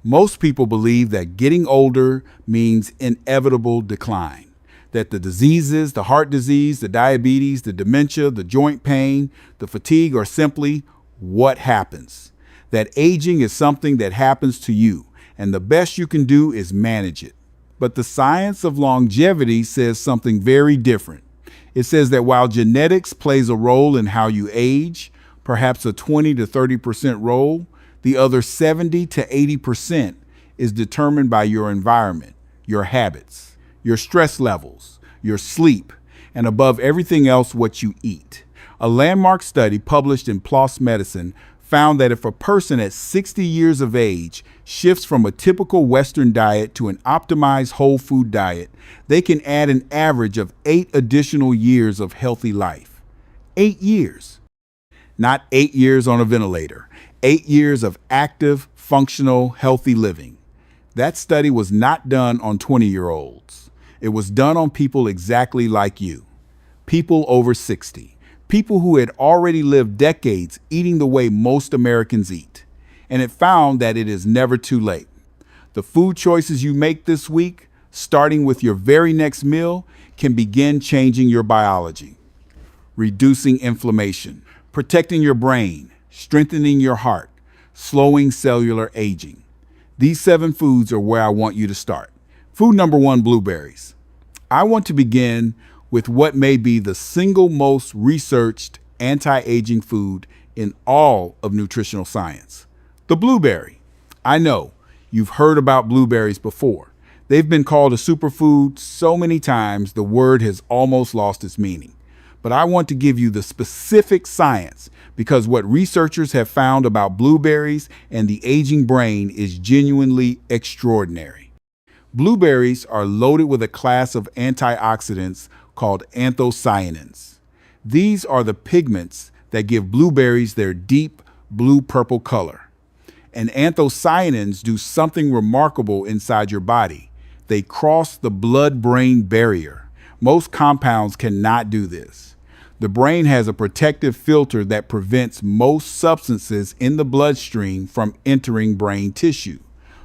Most people believe that getting older means inevitable decline, that the diseases, the heart disease, the diabetes, the dementia, the joint pain, the fatigue are simply what happens, that aging is something that happens to you, and the best you can do is manage it. But the science of longevity says something very different. It says that while genetics plays a role in how you age, perhaps a 20 to 30% role, the other 70 to 80% is determined by your environment, your habits, your stress levels, your sleep, and above everything else, what you eat. A landmark study published in PLOS Medicine found that if a person at 60 years of age shifts from a typical Western diet to an optimized whole food diet, they can add an average of 8 additional years of healthy life. 8 years. Not 8 years on a ventilator. 8 years of active, functional, healthy living. That study was not done on 20-year-olds. It was done on people exactly like you. People over 60. People who had already lived decades eating the way most Americans eat. And it found that it is never too late. The food choices you make this week, starting with your very next meal, can begin changing your biology. Reducing inflammation, protecting your brain, strengthening your heart, slowing cellular aging. These 7 foods are where I want you to start. Food number 1, blueberries. I want to begin with what may be the single most researched anti-aging food in all of nutritional science. The blueberry. I know you've heard about blueberries before. They've been called a superfood so many times the word has almost lost its meaning. But I want to give you the specific science because what researchers have found about blueberries and the aging brain is genuinely extraordinary. Blueberries are loaded with a class of antioxidants called anthocyanins. These are the pigments that give blueberries their deep blue-purple color. And anthocyanins do something remarkable inside your body. They cross the blood-brain barrier. Most compounds cannot do this. The brain has a protective filter that prevents most substances in the bloodstream from entering brain tissue.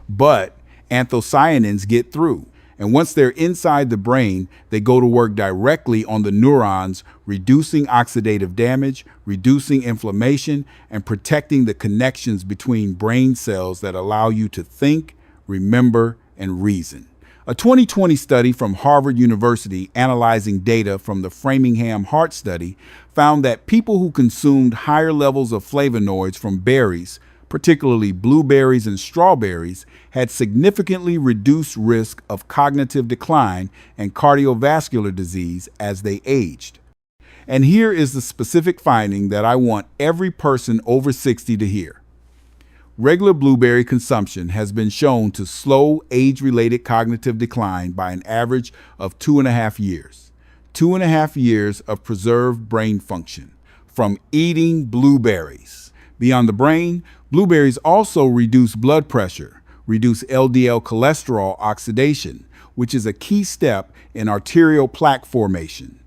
But anthocyanins get through. And once they're inside the brain, they go to work directly on the neurons, reducing oxidative damage, reducing inflammation, and protecting the connections between brain cells that allow you to think, remember, and reason. A 2020 study from Harvard University analyzing data from the Framingham Heart Study found that people who consumed higher levels of flavonoids from berries, particularly blueberries and strawberries, had significantly reduced risk of cognitive decline and cardiovascular disease as they aged. And here is the specific finding that I want every person over 60 to hear. Regular blueberry consumption has been shown to slow age-related cognitive decline by an average of 2.5 years. 2.5 years of preserved brain function from eating blueberries. Beyond the brain, blueberries also reduce blood pressure, reduce LDL cholesterol oxidation, which is a key step in arterial plaque formation,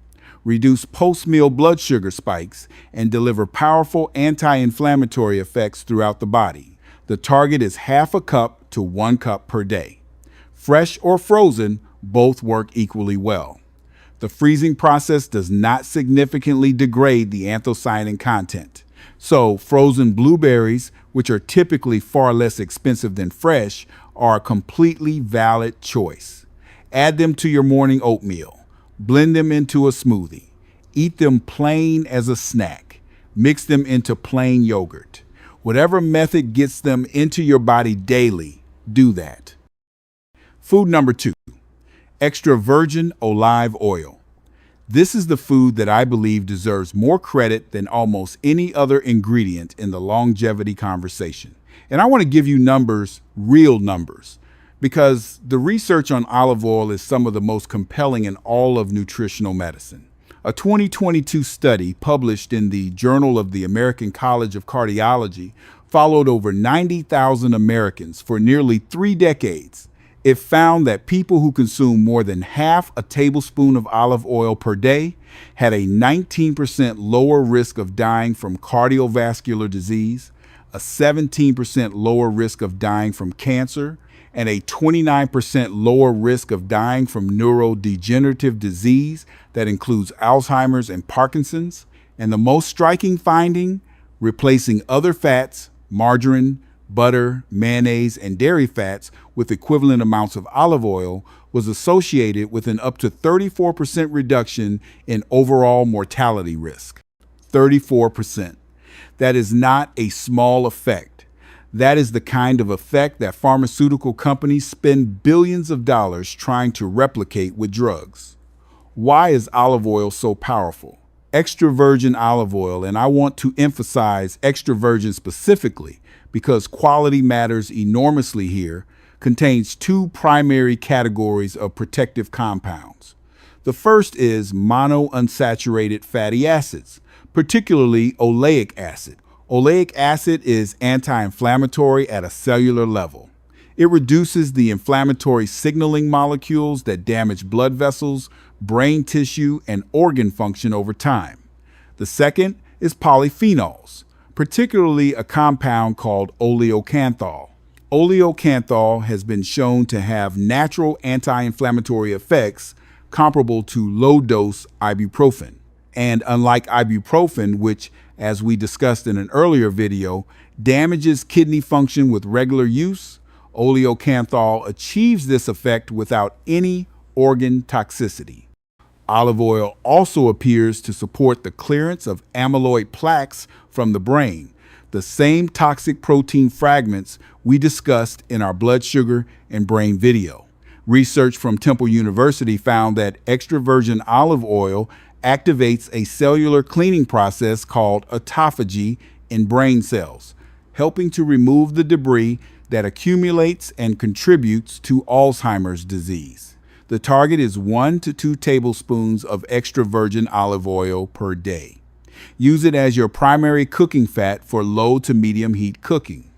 reduce post-meal blood sugar spikes, and deliver powerful anti-inflammatory effects throughout the body. The target is 1/2 cup to 1 cup per day. Fresh or frozen, both work equally well. The freezing process does not significantly degrade the anthocyanin content. So frozen blueberries, which are typically far less expensive than fresh, are a completely valid choice. Add them to your morning oatmeal. Blend them into a smoothie. Eat them plain as a snack. Mix them into plain yogurt. Whatever method gets them into your body daily, do that. Food number 2, extra virgin olive oil. This is the food that I believe deserves more credit than almost any other ingredient in the longevity conversation. And I want to give you numbers, real numbers, because the research on olive oil is some of the most compelling in all of nutritional medicine. A 2022 study published in the Journal of the American College of Cardiology followed over 90,000 Americans for nearly 3 decades. It found that people who consume more than 1/2 a tablespoon of olive oil per day had a 19% lower risk of dying from cardiovascular disease, a 17% lower risk of dying from cancer, and a 29% lower risk of dying from neurodegenerative disease that includes Alzheimer's and Parkinson's. And the most striking finding, replacing other fats, margarine, butter, mayonnaise, and dairy fats with equivalent amounts of olive oil was associated with an up to 34% reduction in overall mortality risk. 34%. That is not a small effect. That is the kind of effect that pharmaceutical companies spend billions of dollars trying to replicate with drugs. Why is olive oil so powerful? Extra virgin olive oil, and I want to emphasize extra virgin specifically because quality matters enormously here, contains two primary categories of protective compounds. The first is monounsaturated fatty acids, particularly oleic acid. Oleic acid is anti-inflammatory at a cellular level. It reduces the inflammatory signaling molecules that damage blood vessels, brain tissue, and organ function over time. The second is polyphenols, particularly a compound called oleocanthal. Oleocanthal has been shown to have natural anti-inflammatory effects comparable to low-dose ibuprofen. And unlike ibuprofen, which, as we discussed in an earlier video, damages kidney function with regular use, oleocanthal achieves this effect without any organ toxicity. Olive oil also appears to support the clearance of amyloid plaques from the brain, the same toxic protein fragments we discussed in our blood sugar and brain video. Research from Temple University found that extra virgin olive oil activates a cellular cleaning process called autophagy in brain cells, helping to remove the debris that accumulates and contributes to Alzheimer's disease. The target is 1 to 2 tablespoons of extra virgin olive oil per day. Use it as your primary cooking fat for low to medium heat cooking.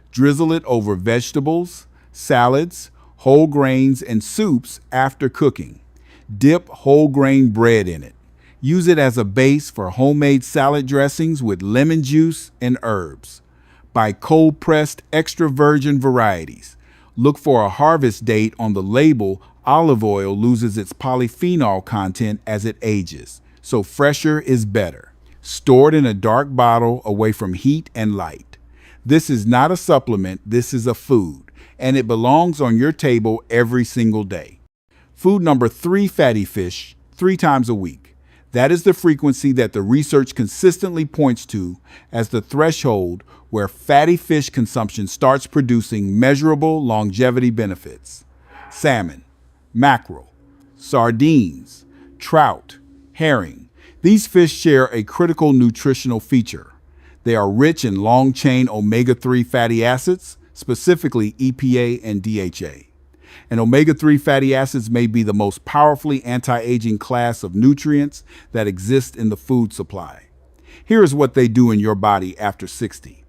Drizzle it over vegetables, salads, whole grains, and soups after cooking. Dip whole grain bread in it. Use it as a base for homemade salad dressings with lemon juice and herbs. Buy cold-pressed extra virgin varieties. Look for a harvest date on the label. Olive oil loses its polyphenol content as it ages, so fresher is better. Stored in a dark bottle away from heat and light. This is not a supplement, this is a food, and it belongs on your table every single day. Food number 3, fatty fish, 3 times a week. That is the frequency that the research consistently points to as the threshold where fatty fish consumption starts producing measurable longevity benefits. Salmon, mackerel, sardines, trout, herring. These fish share a critical nutritional feature. They are rich in long-chain omega-3 fatty acids, specifically EPA and DHA. And omega-3 fatty acids may be the most powerfully anti-aging class of nutrients that exist in the food supply. Here is what they do in your body after 60.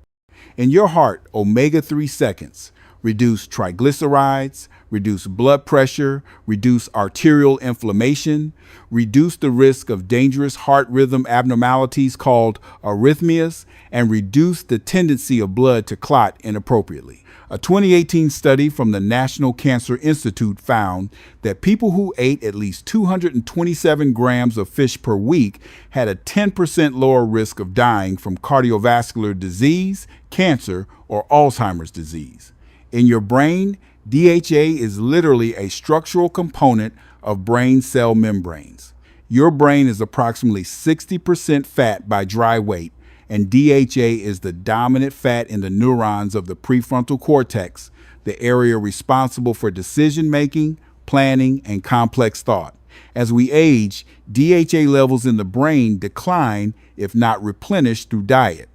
In your heart, omega-3 seconds reduce triglycerides, reduce blood pressure, reduce arterial inflammation, reduce the risk of dangerous heart rhythm abnormalities called arrhythmias, and reduce the tendency of blood to clot inappropriately. A 2018 study from the National Cancer Institute found that people who ate at least 227 grams of fish per week had a 10% lower risk of dying from cardiovascular disease, cancer, or Alzheimer's disease. In your brain, DHA is literally a structural component of brain cell membranes. Your brain is approximately 60% fat by dry weight, and DHA is the dominant fat in the neurons of the prefrontal cortex, the area responsible for decision-making, planning, and complex thought. As we age, DHA levels in the brain decline if not replenished through diet.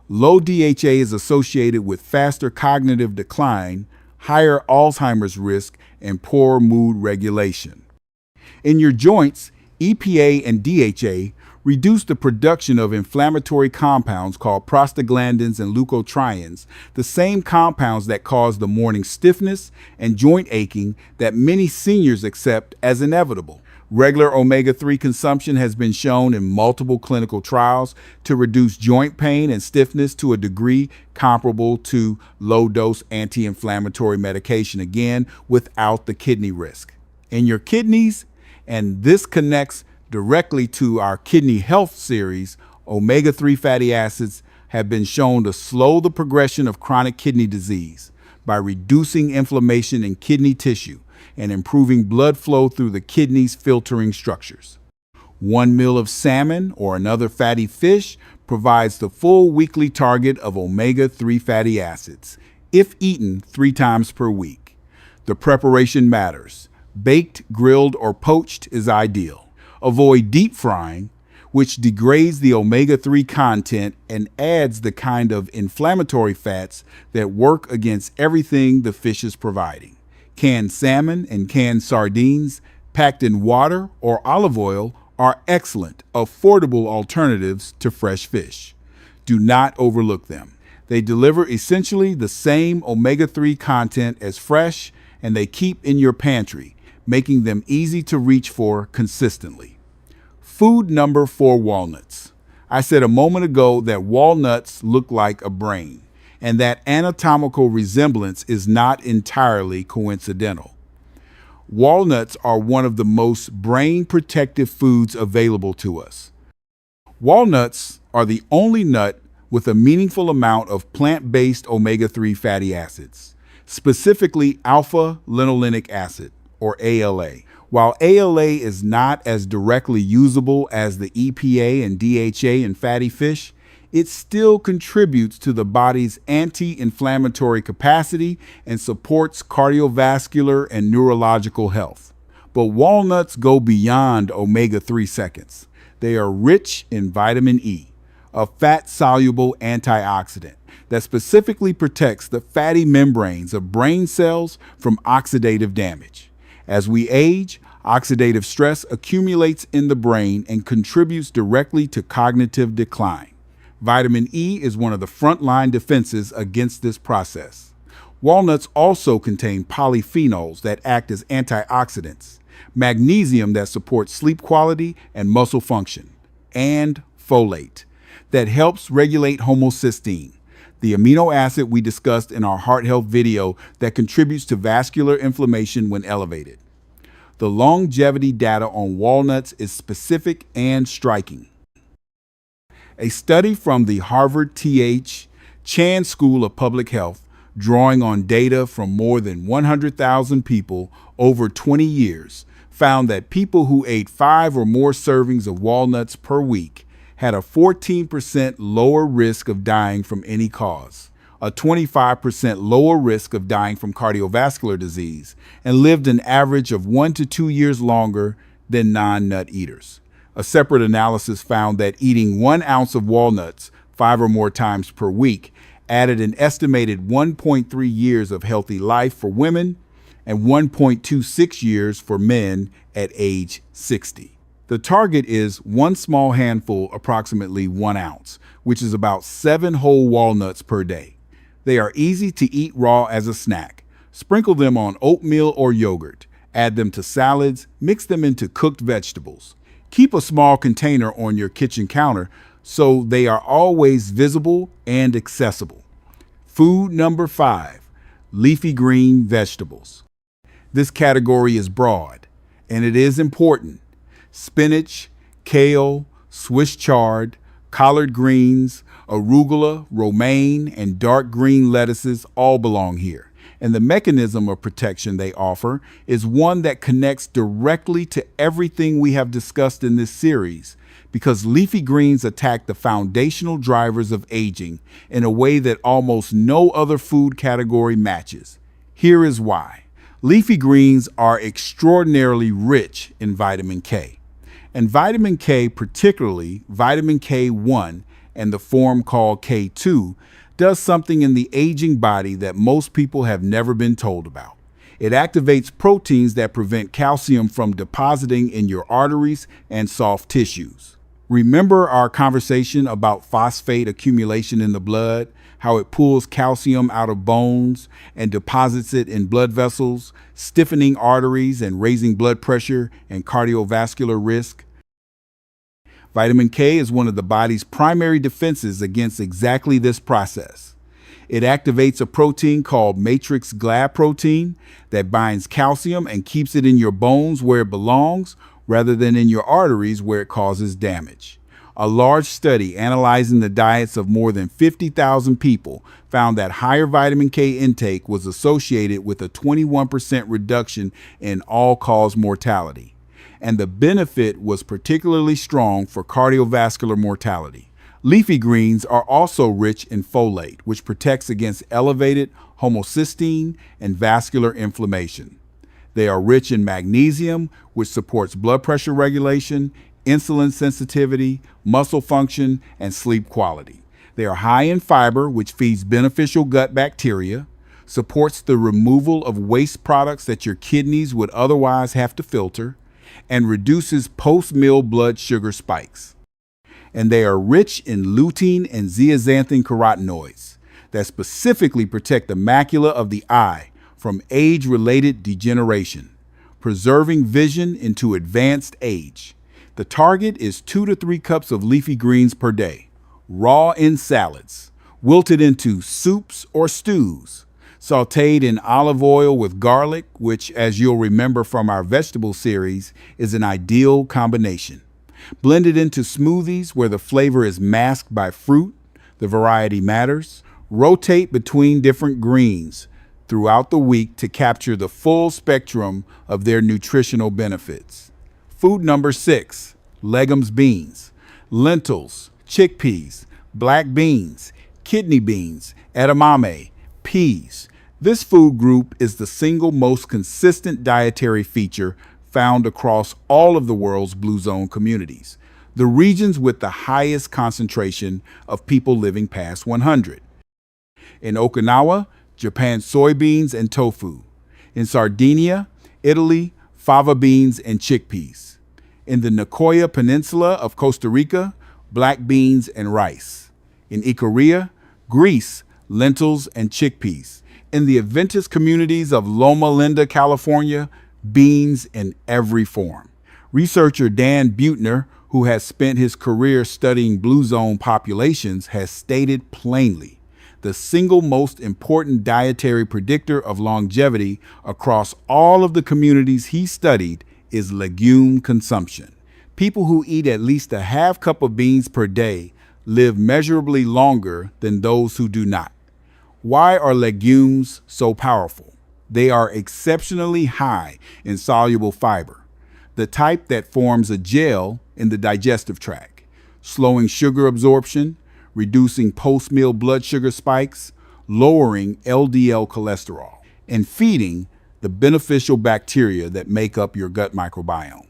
Low DHA is associated with faster cognitive decline, higher Alzheimer's risk, and poor mood regulation. In your joints, EPA and DHA reduce the production of inflammatory compounds called prostaglandins and leukotrienes, the same compounds that cause the morning stiffness and joint aching that many seniors accept as inevitable. Regular omega-3 consumption has been shown in multiple clinical trials to reduce joint pain and stiffness to a degree comparable to low-dose anti-inflammatory medication, again, without the kidney risk. In your kidneys, and this connects directly to our kidney health series, omega-3 fatty acids have been shown to slow the progression of chronic kidney disease by reducing inflammation in kidney tissue and improving blood flow through the kidney's filtering structures. One meal of salmon or another fatty fish provides the full weekly target of omega-3 fatty acids, if eaten 3 times per week. The preparation matters. Baked, grilled, or poached is ideal. Avoid deep frying, which degrades the omega-3 content and adds the kind of inflammatory fats that work against everything the fish is providing. Canned salmon and canned sardines packed in water or olive oil are excellent, affordable alternatives to fresh fish. Do not overlook them. They deliver essentially the same omega-3 content as fresh, and they keep in your pantry, making them easy to reach for consistently. Food number 4, walnuts. I said a moment ago that walnuts look like a brain, and that anatomical resemblance is not entirely coincidental. Walnuts are one of the most brain-protective foods available to us. Walnuts are the only nut with a meaningful amount of plant-based omega-3 fatty acids, specifically alpha-linolenic acid, or ALA. While ALA is not as directly usable as the EPA and DHA in fatty fish, it still contributes to the body's anti-inflammatory capacity and supports cardiovascular and neurological health. But walnuts go beyond omega-3 seconds. They are rich in vitamin E, a fat-soluble antioxidant that specifically protects the fatty membranes of brain cells from oxidative damage. As we age, oxidative stress accumulates in the brain and contributes directly to cognitive decline. Vitamin E is one of the frontline defenses against this process. Walnuts also contain polyphenols that act as antioxidants, magnesium that supports sleep quality and muscle function, and folate that helps regulate homocysteine, the amino acid we discussed in our heart health video that contributes to vascular inflammation when elevated. The longevity data on walnuts is specific and striking. A study from the Harvard T.H. Chan School of Public Health, drawing on data from more than 100,000 people over 20 years, found that people who ate 5 or more servings of walnuts per week had a 14% lower risk of dying from any cause, a 25% lower risk of dying from cardiovascular disease, and lived an average of 1 to 2 years longer than non-nut eaters. A separate analysis found that eating 1 ounce of walnuts 5 or more times per week added an estimated 1.3 years of healthy life for women and 1.26 years for men at age 60. The target is 1 small handful, approximately 1 ounce, which is about 7 whole walnuts per day. They are easy to eat raw as a snack. Sprinkle them on oatmeal or yogurt. Add them to salads. Mix them into cooked vegetables. Keep a small container on your kitchen counter so they are always visible and accessible. Food number 5, leafy green vegetables. This category is broad, and it is important. Spinach, kale, Swiss chard, collard greens, arugula, romaine, and dark green lettuces all belong here. And the mechanism of protection they offer is one that connects directly to everything we have discussed in this series, because leafy greens attack the foundational drivers of aging in a way that almost no other food category matches. Here is why. Leafy greens are extraordinarily rich in vitamin K. And vitamin K, particularly vitamin K1 and the form called K2, does something in the aging body that most people have never been told about. It activates proteins that prevent calcium from depositing in your arteries and soft tissues. Remember our conversation about phosphate accumulation in the blood, how it pulls calcium out of bones and deposits it in blood vessels, stiffening arteries and raising blood pressure and cardiovascular risk. Vitamin K is one of the body's primary defenses against exactly this process. It activates a protein called matrix glicoprotein that binds calcium and keeps it in your bones where it belongs rather than in your arteries where it causes damage. A large study analyzing the diets of more than 50,000 people found that higher vitamin K intake was associated with a 21% reduction in all-cause mortality. And the benefit was particularly strong for cardiovascular mortality. Leafy greens are also rich in folate, which protects against elevated homocysteine and vascular inflammation. They are rich in magnesium, which supports blood pressure regulation, insulin sensitivity, muscle function, and sleep quality. They are high in fiber, which feeds beneficial gut bacteria, supports the removal of waste products that your kidneys would otherwise have to filter, and reduces post-meal blood sugar spikes. And they are rich in lutein and zeaxanthin carotenoids that specifically protect the macula of the eye from age-related degeneration, preserving vision into advanced age. The target is 2 to 3 cups of leafy greens per day, raw in salads, wilted into soups or stews, sautéed in olive oil with garlic, which, as you'll remember from our vegetable series, is an ideal combination. Blended into smoothies where the flavor is masked by fruit, the variety matters. Rotate between different greens throughout the week to capture the full spectrum of their nutritional benefits. Food number 6, legumes beans, lentils, chickpeas, black beans, kidney beans, edamame, peas. This food group is the single most consistent dietary feature found across all of the world's Blue Zone communities, the regions with the highest concentration of people living past 100. In Okinawa, Japan, soybeans and tofu. In Sardinia, Italy, fava beans and chickpeas. In the Nicoya Peninsula of Costa Rica, black beans and rice. In Ikaria, Greece, lentils and chickpeas. In the Adventist communities of Loma Linda, California, beans in every form. Researcher Dan Buettner, who has spent his career studying Blue Zone populations, has stated plainly, the single most important dietary predictor of longevity across all of the communities he studied is legume consumption. People who eat at least a half cup of beans per day live measurably longer than those who do not. Why are legumes so powerful? They are exceptionally high in soluble fiber, the type that forms a gel in the digestive tract, slowing sugar absorption, reducing post-meal blood sugar spikes, lowering LDL cholesterol, and feeding the beneficial bacteria that make up your gut microbiome.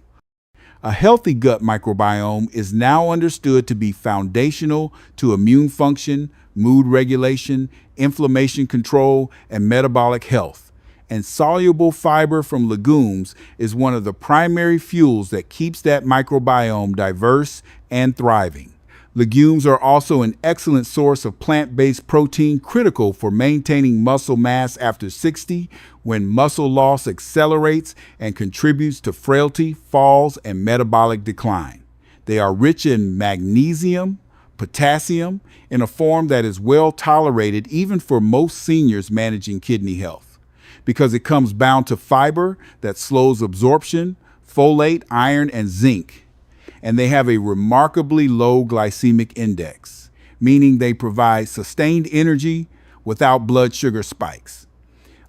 A healthy gut microbiome is now understood to be foundational to immune function, mood regulation, inflammation control, and metabolic health. And soluble fiber from legumes is one of the primary fuels that keeps that microbiome diverse and thriving. Legumes are also an excellent source of plant-based protein critical for maintaining muscle mass after 60 when muscle loss accelerates and contributes to frailty, falls, and metabolic decline. They are rich in magnesium, potassium, in a form that is well tolerated even for most seniors managing kidney health, because it comes bound to fiber that slows absorption, folate, iron, and zinc. And they have a remarkably low glycemic index, meaning they provide sustained energy without blood sugar spikes.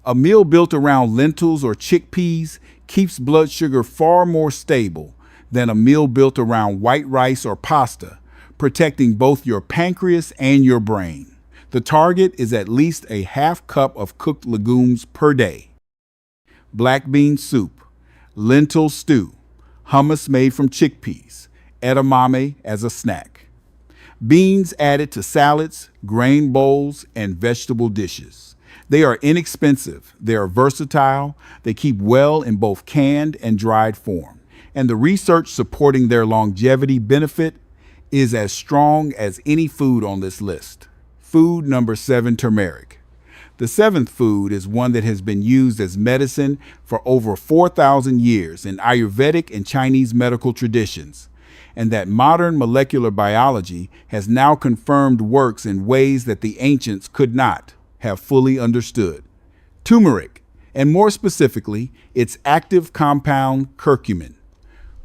A meal built around lentils or chickpeas keeps blood sugar far more stable than a meal built around white rice or pasta, protecting both your pancreas and your brain. The target is at least a half cup of cooked legumes per day. Black bean soup, lentil stew, hummus made from chickpeas, edamame as a snack. Beans added to salads, grain bowls, and vegetable dishes. They are inexpensive, they are versatile, they keep well in both canned and dried form. And the research supporting their longevity benefit is as strong as any food on this list. food number 7, turmeric. The seventh food is one that has been used as medicine for over 4,000 years in Ayurvedic and Chinese medical traditions, and that modern molecular biology has now confirmed works in ways that the ancients could not have fully understood. Turmeric, and more specifically, its active compound curcumin.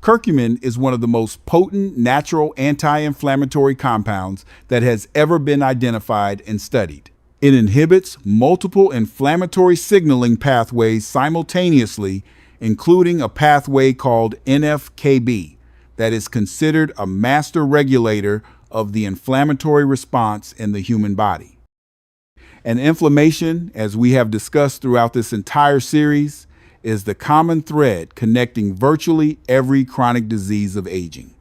Curcumin is one of the most potent natural anti-inflammatory compounds that has ever been identified and studied. It inhibits multiple inflammatory signaling pathways simultaneously, including a pathway called NF-κB that is considered a master regulator of the inflammatory response in the human body. And inflammation, as we have discussed throughout this entire series, is the common thread connecting virtually every chronic disease of aging.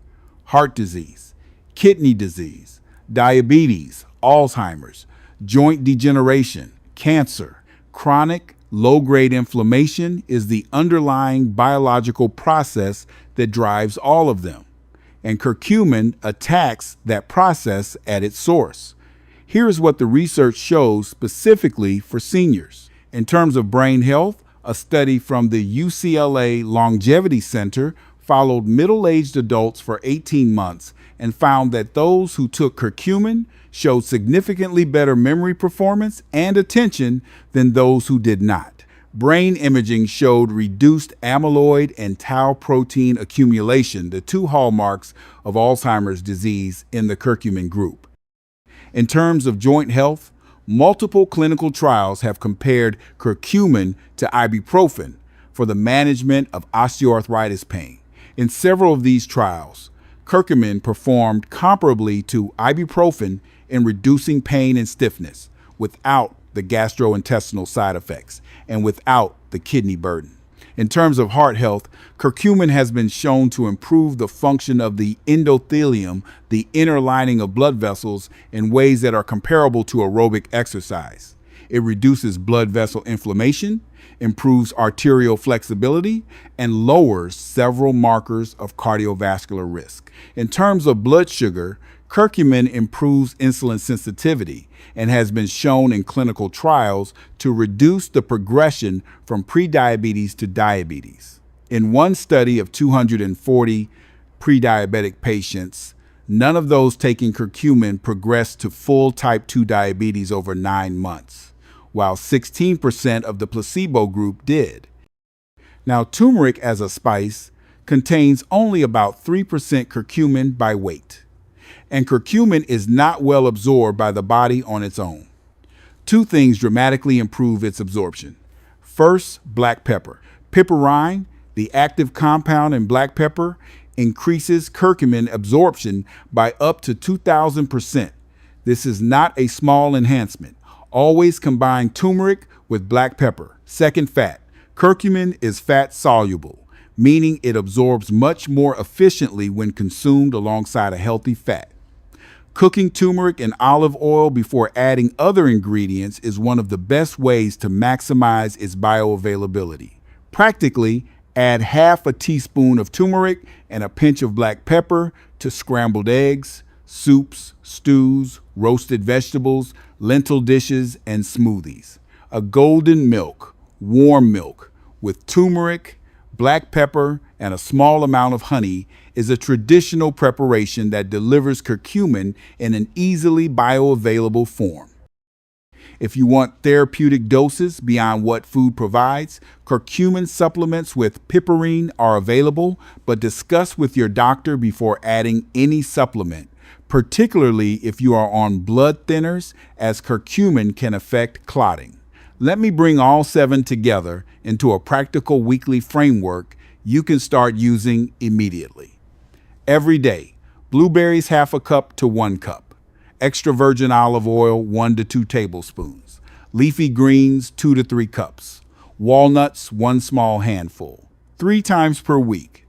Heart disease, kidney disease, diabetes, Alzheimer's, joint degeneration, cancer, chronic, low-grade inflammation is the underlying biological process that drives all of them. And curcumin attacks that process at its source. Here's what the research shows specifically for seniors. In terms of brain health, a study from the UCLA Longevity Center followed middle-aged adults for 18 months and found that those who took curcumin showed significantly better memory performance and attention than those who did not. Brain imaging showed reduced amyloid and tau protein accumulation, the two hallmarks of Alzheimer's disease in the curcumin group. In terms of joint health, multiple clinical trials have compared curcumin to ibuprofen for the management of osteoarthritis pain. In several of these trials, curcumin performed comparably to ibuprofen in reducing pain and stiffness without the gastrointestinal side effects and without the kidney burden. In terms of heart health, curcumin has been shown to improve the function of the endothelium, the inner lining of blood vessels, in ways that are comparable to aerobic exercise. It reduces blood vessel inflammation, improves arterial flexibility, and lowers several markers of cardiovascular risk. In terms of blood sugar, curcumin improves insulin sensitivity and has been shown in clinical trials to reduce the progression from prediabetes to diabetes. In one study of 240 prediabetic patients, none of those taking curcumin progressed to full type 2 diabetes over 9 months, while 16% of the placebo group did. Now, turmeric as a spice contains only about 3% curcumin by weight, and curcumin is not well absorbed by the body on its own. Two things dramatically improve its absorption. First, black pepper. Piperine, the active compound in black pepper, increases curcumin absorption by up to 2,000%. This is not a small enhancement. Always combine turmeric with black pepper. Second, fat. Curcumin is fat soluble, meaning it absorbs much more efficiently when consumed alongside a healthy fat. Cooking turmeric in olive oil before adding other ingredients is one of the best ways to maximize its bioavailability. Practically, add half a teaspoon of turmeric and a pinch of black pepper to scrambled eggs, soups, stews, roasted vegetables, lentil dishes, and smoothies. A golden milk, warm milk, with turmeric, black pepper, and a small amount of honey is a traditional preparation that delivers curcumin in an easily bioavailable form. If you want therapeutic doses beyond what food provides, curcumin supplements with piperine are available, but discuss with your doctor before adding any supplement, particularly if you are on blood thinners, as curcumin can affect clotting. Let me bring all 7 together into a practical weekly framework you can start using immediately. Every day, blueberries half a cup to 1 cup, extra virgin olive oil 1 to 2 tablespoons, leafy greens 2 to 3 cups, walnuts 1 small handful. 3 times per week,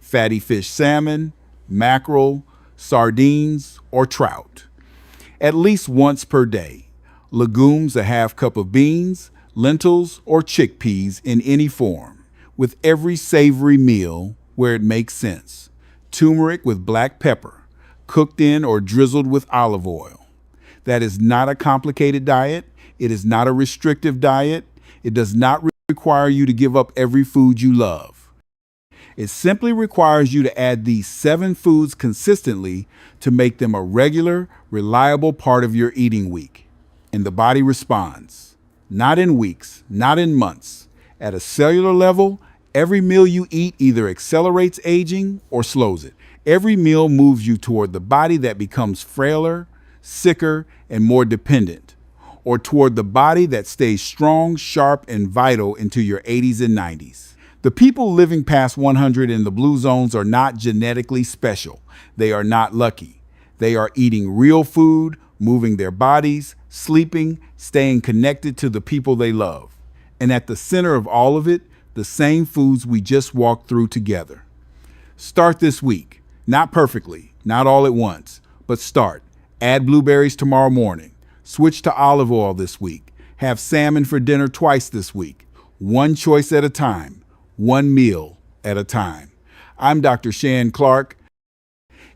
fatty fish salmon, mackerel, sardines, or trout. At least once per day, legumes a half cup of beans, lentils, or chickpeas in any form. With every savory meal where it makes sense. Turmeric with black pepper, cooked in or drizzled with olive oil. That is not a complicated diet. It is not a restrictive diet. It does not require you to give up every food you love. It simply requires you to add these 7 foods consistently to make them a regular, reliable part of your eating week. And the body responds. Not in weeks, not in months. At a cellular level, every meal you eat either accelerates aging or slows it. Every meal moves you toward the body that becomes frailer, sicker, and more dependent, or toward the body that stays strong, sharp, and vital into your 80s and 90s. The people living past 100 in the blue zones are not genetically special. They are not lucky. They are eating real food, moving their bodies, sleeping, staying connected to the people they love. And at the center of all of it, the same foods we just walked through together. Start this week. Not perfectly, not all at once, but start. Add blueberries tomorrow morning. Switch to olive oil this week. Have salmon for dinner twice this week. One choice at a time. One meal at a time. I'm Dr. Shan Clark.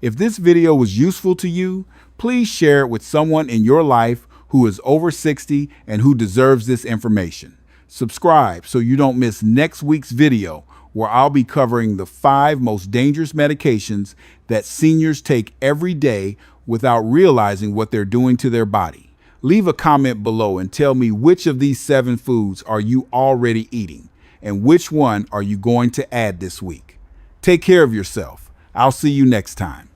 If this video was useful to you, please share it with someone in your life who is over 60 and who deserves this information. Subscribe so you don't miss next week's video, where I'll be covering the 5 most dangerous medications that seniors take every day without realizing what they're doing to their body. Leave a comment below and tell me which of these 7 foods are you already eating and which one are you going to add this week. Take care of yourself. I'll see you next time.